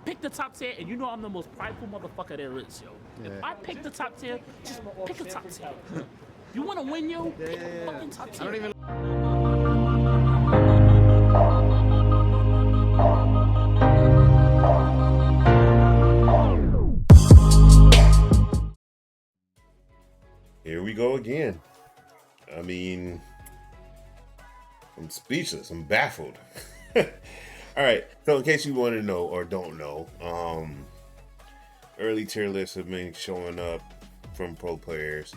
pick the top tier, and you know I'm the most prideful motherfucker there is, yo. Yeah. If I pick the top tier, just pick a top tier. You wanna win, yo? Pick a fucking top tier. I don't even. Here we go again. I mean, I'm speechless. I'm baffled. All right. So, in case you want to know or don't know, early tier lists have been showing up from pro players,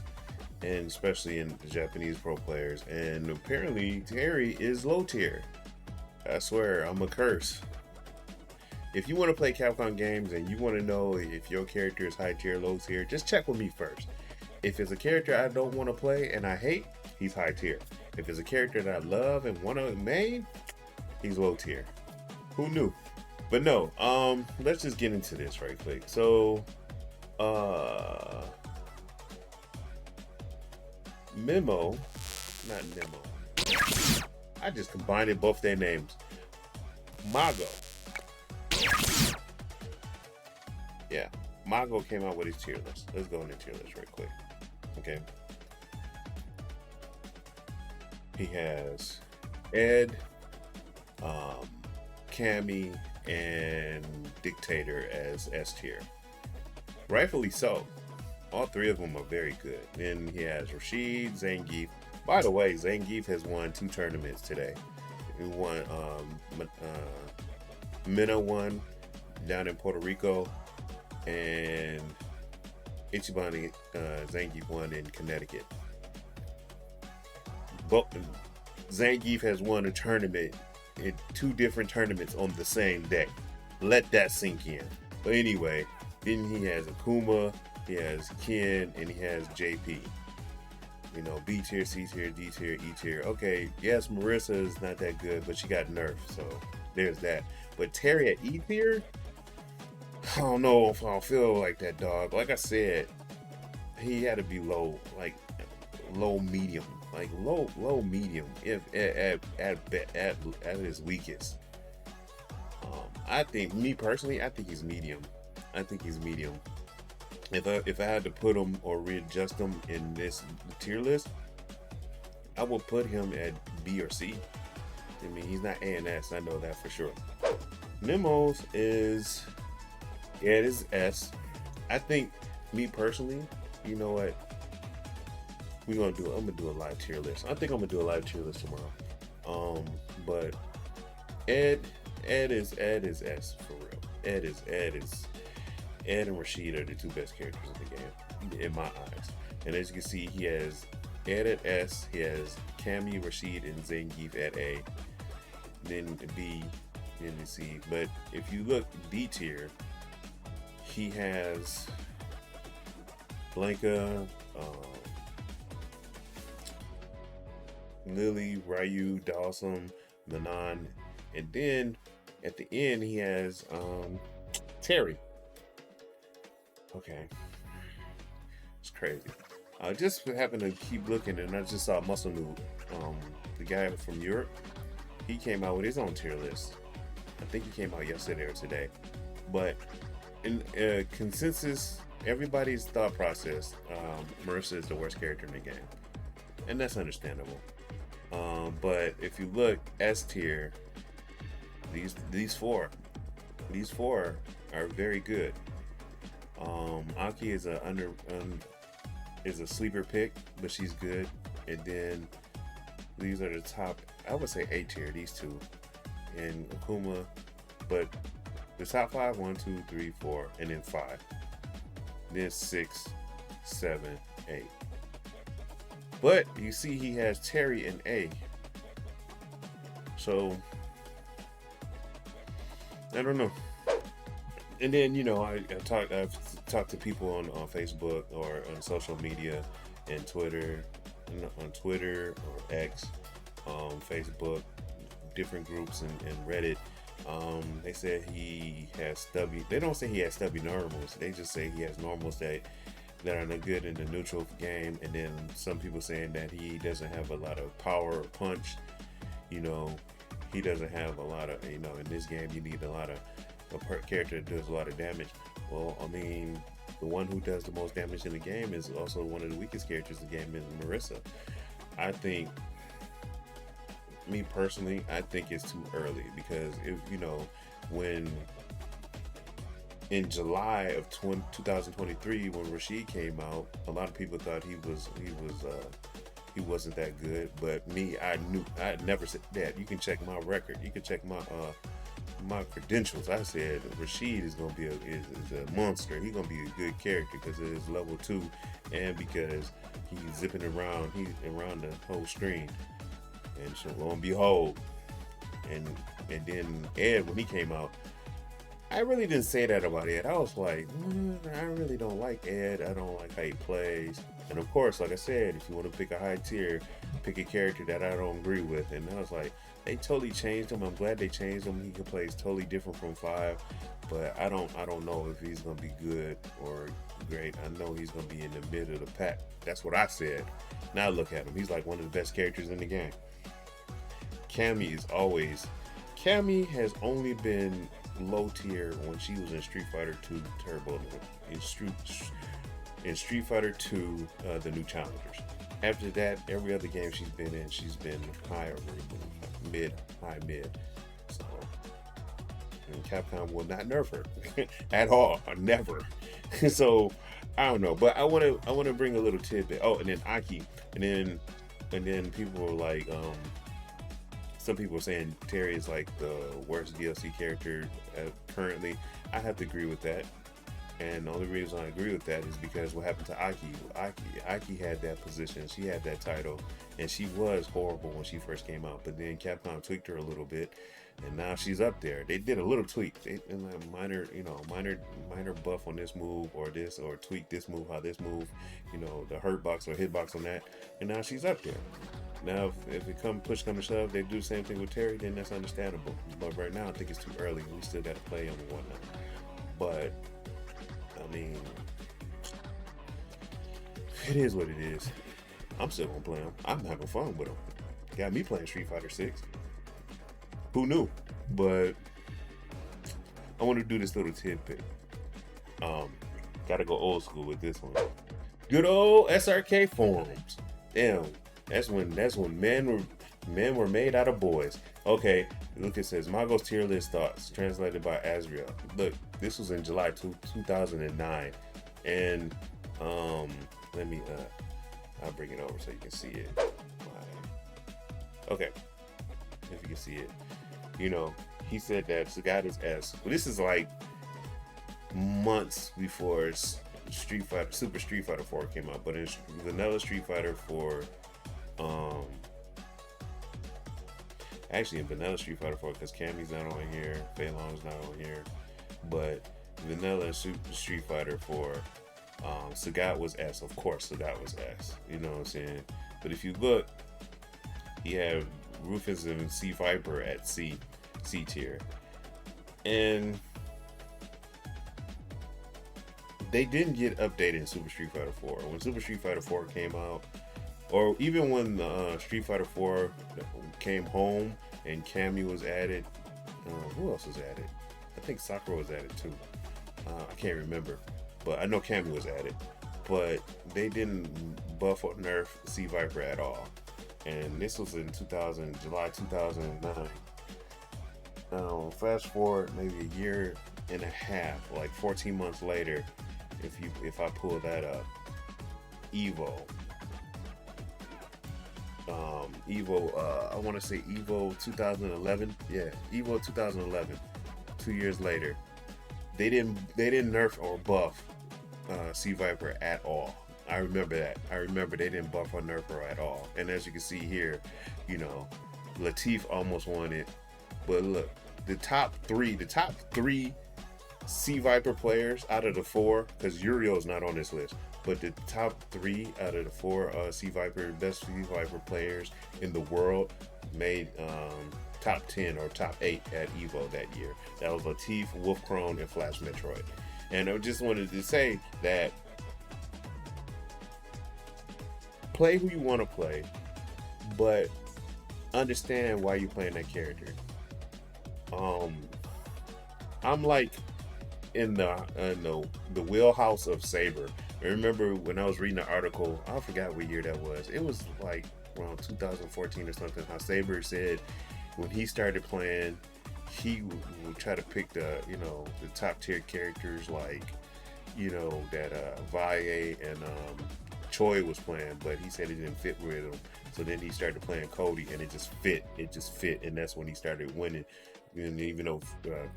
and especially in the Japanese pro players. And apparently, Terry is low tier. I swear, I'm a curse. If you want to play Capcom games and you want to know if your character is high tier, low tier, just check with me first. If it's a character I don't want to play and I hate, he's high tier. If it's a character that I love and want to main, he's low tier. Who knew? But no, let's just get into this right quick. So, Memo, not Nemo. I just combined both their names. Mago. Yeah, Mago came out with his tier list. Let's go into tier list right quick. Okay. He has Ed, Cammy, and Dictator as S tier. Rightfully so. All three of them are very good. Then he has Rashid, Zangief. By the way, Zangief has won 2 tournaments today. He won Minna won down in Puerto Rico, and Ichibani Zangief won in Connecticut. But Zangief has won a tournament in 2 different tournaments on the same day. Let that sink in. But anyway, then he has Akuma, he has Ken, and he has JP. You know, B tier, C tier, D tier, E tier. Okay, yes, Marissa is not that good, but she got nerfed, so there's that. But Terry at E tier? I don't know if I'll feel like that, dog. Like I said, he had to be low, like low medium, like low medium, if at his weakest. I think, me personally, I think he's medium. If I had to put him or readjust him in this tier list, I would put him at B or C. I mean, he's not A and S. I know that for sure. Nemo's is, yeah, it is S. I think, me personally, you know what? I'm gonna do a live tier list. I think I'm gonna do a live tier list tomorrow. But Ed is S for real. Ed and Rashid are the 2 best characters in the game, in my eyes. And as you can see, he has Ed at S, he has Cammy, Rashid, and Zangief at A, then B, then C. But if you look D tier, he has Blanca, Lily, Ryu, Dawson, Manon, and then at the end he has Terry. Okay, it's crazy. I just happened to keep looking, and I just saw Muscle Noob, the guy from Europe. He came out with his own tier list. I think he came out yesterday or today. But in consensus, everybody's thought process, Marissa is the worst character in the game, and that's understandable. But if you look S tier, these four are very good. Aki is is a sleeper pick, but she's good. And then these are the top, I would say A tier, these 2, and Akuma. But the top 5, 1, 2, 3, 4, and then 5. Then 6, 7, 8. But you see, he has Terry in A. So I don't know. And then, you know, I've talked to people on Facebook or on social media and Twitter, on Twitter or X, Facebook, different groups and Reddit. They said he has stubby. They don't say he has stubby normals. They just say he has normals that are no good in the neutral game. And then some people saying that he doesn't have a lot of power or punch. You know, he doesn't have a lot of, you know, in this game you need a lot of character that does a lot of damage. Well, I mean, the one who does the most damage in the game is also one of the weakest characters in the game, is Marissa. I think, me personally, I think it's too early because if when in July of 2023 when Rashid came out, a lot of people thought he wasn't that good. But me, I never said that. You can check my record. You can check my credentials. I said Rashid is gonna be is a monster. He's gonna be a good character because it is level 2, and because he's zipping around. He's around the whole screen. And so lo and behold, and then Ed, when he came out, I really didn't say that about Ed. I was like, I really don't like Ed. I don't like how he plays. And of course, like I said, if you want to pick a high tier, pick a character that I don't agree with. And I was like, they totally changed him. I'm glad they changed him. He can play totally different from 5, but I don't know if he's gonna be good or great. I know he's gonna be in the mid of the pack. That's what I said. Now look at him. He's like one of the best characters in the game. Cammy Cammy has only been low tier when she was in Street Fighter 2 Turbo, in Street Fighter 2 the New Challengers. After that, every other game she's been in, she's been higher, high mid. So, and Capcom will not nerf her at all, or never. So I don't know, but I want to bring a little tidbit. Oh, and then Aki, and then people were like, some people are saying Terry is like the worst DLC character currently. I have to agree with that. And the only reason I agree with that is because what happened to Aki. Aki had that position, she had that title, and she was horrible when she first came out. But then Capcom tweaked her a little bit, and now she's up there. They did a little tweak, minor buff on this move or tweak this move, how this move, the hurt box or hitbox on that, and now she's up there. Now, if it push come to shove, they do the same thing with Terry, then that's understandable. But right now, I think it's too early. We still got to play him and whatnot. But I mean, it is what it is. I'm still gonna play him. I'm having fun with him. Got me playing Street Fighter 6. Who knew? But I want to do this little tidbit. Gotta go old school with this one. Good old SRK forums. Damn. That's when men were made out of boys. Okay, look, it says Mago's tier list thoughts, translated by Azriel. Look, this was in July 2009, and let me I'll bring it over so you can see it. Okay, if you can see it, he said that Sagat is S. Well, this is like months before Super Street Fighter 4 came out, but in Vanilla Street Fighter 4. Actually in Vanilla Street Fighter 4, because Cammy's not on here, Fei Long's not on here, but Vanilla Super Street Fighter 4, Sagat was S. Of course Sagat was S, you know what I'm saying? But if you look, you have Rufus and C Viper at C tier, and they didn't get updated in Super Street Fighter 4. When Super Street Fighter 4 came out, or even when Street Fighter 4 came home and Cammy was added, who else was added? I think Sakura was added too. I can't remember, but I know Cammy was added. But they didn't buff or nerf C Viper at all. And this was in July 2009. Fast forward maybe a year and a half, like 14 months later, if I pull that up, Evo, I want to say Evo 2011. Yeah, Evo 2011. 2 years later, they didn't nerf or buff C Viper at all. I remember that. I remember they didn't buff or nerf her at all. And as you can see here, Latif almost won it. But look, the top three C Viper players out of the 4, because Urio's not on this list, but the top 3 out of the 4 best C Viper players in the world made top 10 or top 8 at Evo that year. That was Latif, Wolfcrone, and Flash Metroid. And I just wanted to say that play who you want to play, but understand why you're playing that character. I'm like in the wheelhouse of Saber. I remember when I was reading the article, I forgot what year that was. It was like around 2014 or something. How Saber said when he started playing, he would try to pick the the top tier characters like that Valle and Choi was playing, but he said it didn't fit with him. So then he started playing Cody, and it just fit. And that's when he started winning. And even though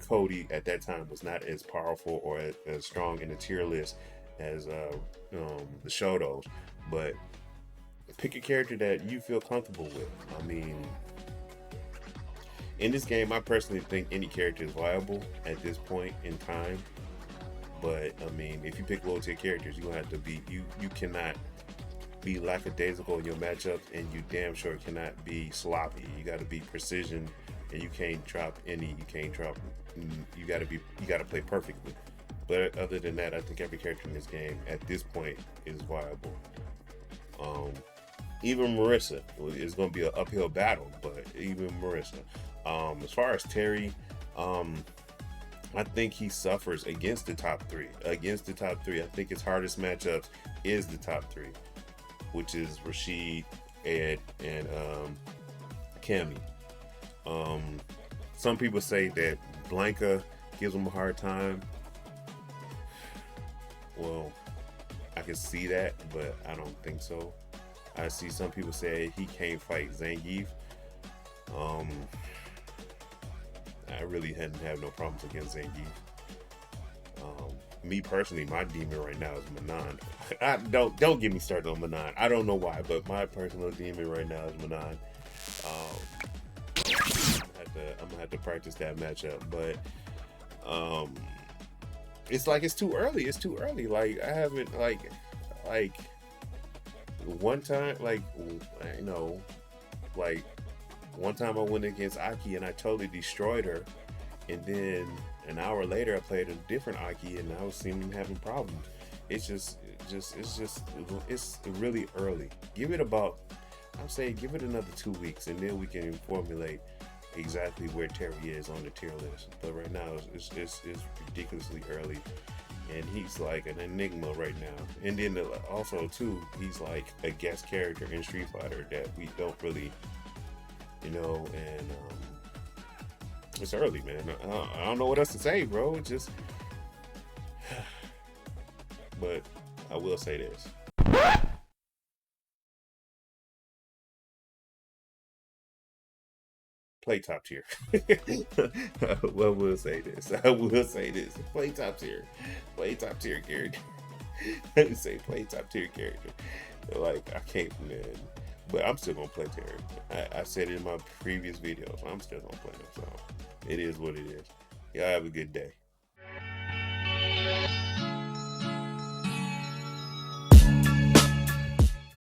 Cody at that time was not as powerful or as strong in the tier list as the Shotos, but pick a character that you feel comfortable with. I mean, in this game, I personally think any character is viable at this point in time. But I mean, if you pick low tier characters, you're gonna have to be you cannot be lackadaisical in your matchups, and you damn sure cannot be sloppy. You got to be precision, and you can't drop any. You got to play perfectly. But other than that, I think every character in this game at this point is viable. Even Marissa is going to be an uphill battle, but even Marissa. As far as Terry, I think he suffers against the top three. I think his hardest matchups is the top three, which is Rashid, Ed, and Cammy. Some people say that Blanca gives him a hard time. Well, I can see that, but I don't think so. I see some people say he can't fight Zangief. I really hadn't had no problems against Zangief. Me personally, my demon right now is Manon. Don't get me started on Manon. I don't know why, but my personal demon right now is Manon. I'm gonna have to practice that matchup, but it's too early. It's too early. Like I haven't like one time one time I went against Aki and I totally destroyed her, and then an hour later I played a different Aki and I was seeming having problems. It's really early. Give it another 2 weeks, and then we can formulate exactly where Terry is on the tier list. But right now it's ridiculously early, and he's like an enigma right now. And then also too, he's like a guest character in Street Fighter that we don't really, and it's early, man. I don't know what else to say, bro. It's just, but I will say this. Play top tier. Well, we'll say this. I will say this. Play top tier. Play top tier character. Say play top tier character. Like, I can't, man. But I'm still gonna play Terry. I said it in my previous videos. I'm still gonna play him. So it is what it is. Y'all have a good day.